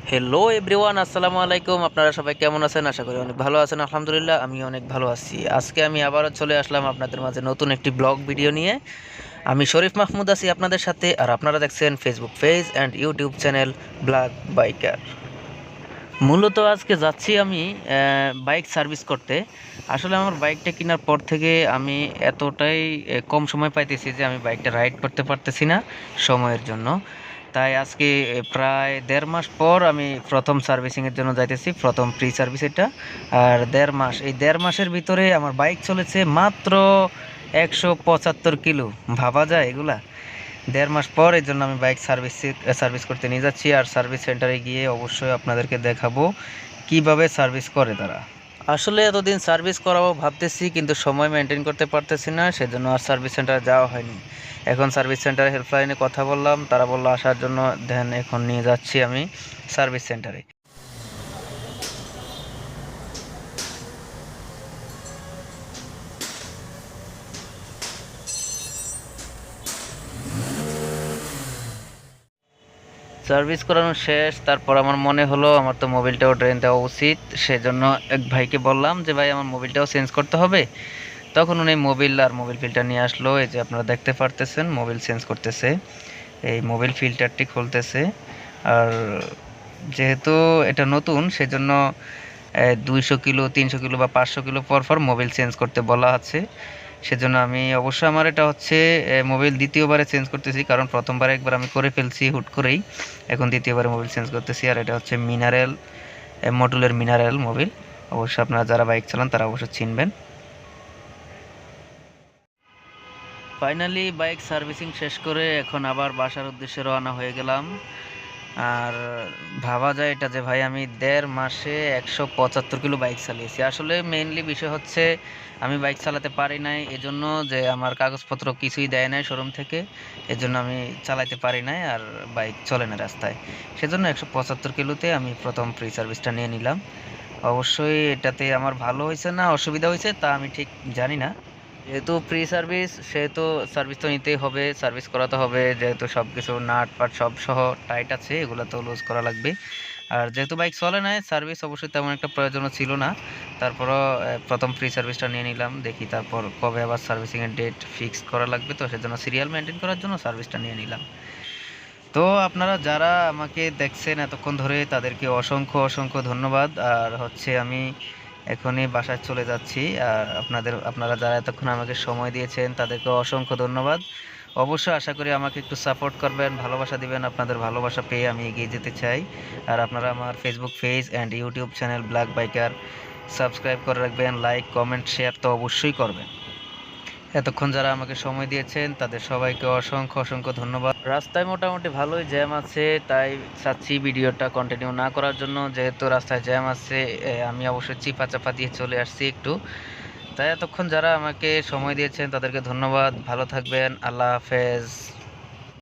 Hello everyone, আসসালামু আলাইকুম। আপনারা সবাই কেমন আছেন? আশা করি অনেক ভালো আছেন। আলহামদুলিল্লাহ, আমি অনেক ভালো আছি। আজকে আমি আবারও চলে আসলাম আপনাদের মাঝে নতুন একটি ব্লগ ভিডিও নিয়ে। আমি শরীফ মাহমুদ আছি আপনাদের সাথে, আর আপনারা দেখছেন Facebook page and YouTube channel blog biker. মূলত আজকে যাচ্ছি আমি বাইক সার্ভিস করতে। আসলে আমার বাইকটা কেনার পর থেকে আমি এতটাই কম সময় পাইতেছি যে আমি বাইকটা রাইড করতে পারতেছি না সময়ের জন্য। তাই আজকে প্রায় ১.৫ মাস পর আমি প্রথম সার্ভিসিংয়ের জন্য যাইতেছি, প্রথম প্রি সার্ভিস এটা। আর ১.৫ মাস, এই ১.৫ মাসের ভিতরে আমার বাইক চলেছে মাত্র ১৭৫ কিলো। ভাবা যায় এগুলা? ১.৫ মাস পর এই জন্য আমি বাইক সার্ভিস করতে নিয়ে যাচ্ছি, আর সার্ভিস সেন্টারে গিয়ে অবশ্যই আপনাদেরকে দেখাবো কিভাবে সার্ভিস করে তারা। আসলে এতদিন সার্ভিস করাবো ভাবতেছি, কিন্তু সময় মেনটেন করতে পারতেছি না, সেজন্য আর সার্ভিস সেন্টারে যাওয়া হয়নি। এখন সার্ভিস সেন্টারে হেল্পলাইনে কথা বললাম, তারা বললো আসার জন্য। দেন এখন নিয়ে যাচ্ছি আমি সার্ভিস সেন্টারে। সার্ভিস করানো শেষ, তারপর আমার মনে হলো আমার তো মোবিলটাও ড্রেন দেওয়া উচিত। সেজন্য এক ভাইকে বললাম যে ভাই, আমার মোবিলটাও চেঞ্জ করতে হবে। তখন উনি মোবিল আর মোবিল ফিল্টার নিয়ে আসলো। এই যে আপনারা দেখতে পারতেছেন, মোবিল চেঞ্জ করতেছে, এই মোবিল ফিল্টারটি খুলতেছে। আর যেহেতু এটা নতুন, সেজন্য ২০০ কিলো, ৩০০ কিলো বা ৫০০ কিলো পর পর মোবিল চেঞ্জ করতে বলা আছে। সেজন্য আমি অবশ্যই, আমার এটা হচ্ছে মোবিল দ্বিতীয়বারে চেঞ্জ করতেছি, কারণ প্রথমবারে একবার আমি করে ফেলছি হুট করেই। এখন দ্বিতীয়বারে মোবিল চেঞ্জ করতেছি। আর এটা হচ্ছে মিনারেল, মডুলের মিনারেল মোবিল। অবশ্যই আপনারা যারা বাইক চালান তারা অবশ্যই চিনবেন। ফাইনালি বাইক সার্ভিসিং শেষ করে এখন আবার বাসার উদ্দেশ্যে রওনা হয়ে গেলাম। আর ভাবা যায় এটা যে ভাই, আমি ১.৫ মাসে ১৭৫ কিলো বাইক চালিয়েছি। আসলে মেইনলি বিষয় হচ্ছে আমি বাইক চালাতে পারি নাই, এজন্য যে আমার কাগজপত্র কিছুই দেয় নাই শোরুম থেকে। এজন্য আমি চালাতে পারি নাই, আর বাইক চলে না রাস্তায়। সেজন্য ১৭৫ কিলোতে আমি প্রথম প্রি সার্ভিসটা নিয়ে নিলাম। অবশ্যই এটাতে আমার ভালো হয়েছে না অসুবিধা হয়েছে তা আমি ঠিক জানি না। যেহেতু প্রি সার্ভিস, সেহেতু সার্ভিস তো নিতেই হবে, সার্ভিস করাতে হবে। যেহেতু সব কিছু নাট পাট সব সহ টাইট আছে, এগুলো তো লুজ করা লাগবে। আর যেহেতু বাইক চলে নাই, সার্ভিস অবশ্যই তেমন একটা প্রয়োজনও ছিল না। তারপরও প্রথম প্রি সার্ভিসটা নিয়ে নিলাম, দেখি তারপর কবে আবার সার্ভিসিংয়ের ডেট ফিক্স করা লাগবে, তো সেজন্য সিরিয়াল মেনটেন করার জন্য সার্ভিসটা নিয়ে নিলাম। তো আপনারা যারা আমাকে দেখছেন এতক্ষণ ধরে, তাদেরকে অসংখ্য অসংখ্য ধন্যবাদ। আর হচ্ছে আমি এখনই বাসায় চলে যাচ্ছি। আর আপনারা যারা এতক্ষণ আমাকে সময় দিয়েছেন তাদেরকে অসংখ্য ধন্যবাদ। অবশ্যই আশা করি আমাকে একটু সাপোর্ট করবেন, ভালোবাসা দিবেন। আপনাদের ভালোবাসা পেয়ে আমি এগিয়ে যেতে চাই। আর আপনারা আমার Facebook page and YouTube channel black biker subscribe করে রাখবেন, লাইক কমেন্ট শেয়ার তো অবশ্যই করবেন। এতক্ষণ যারা আমাকে সময় দিয়েছেন তাদের সবাইকে অসংখ্য অসংখ্য ধন্যবাদ। রাস্তায় মোটামুটি ভালোই জ্যাম আছে, তাই চাচ্ছি ভিডিওটা কন্টিনিউ না করার জন্য। যেহেতু রাস্তায় জ্যাম আছে, আমি অবশ্যই চিপা চাপা দিয়ে চলে আসছি একটু। তাই এতক্ষণ যারা আমাকে সময় দিয়েছেন তাদেরকে ধন্যবাদ। ভালো থাকবেন। আল্লাহ হাফেজ।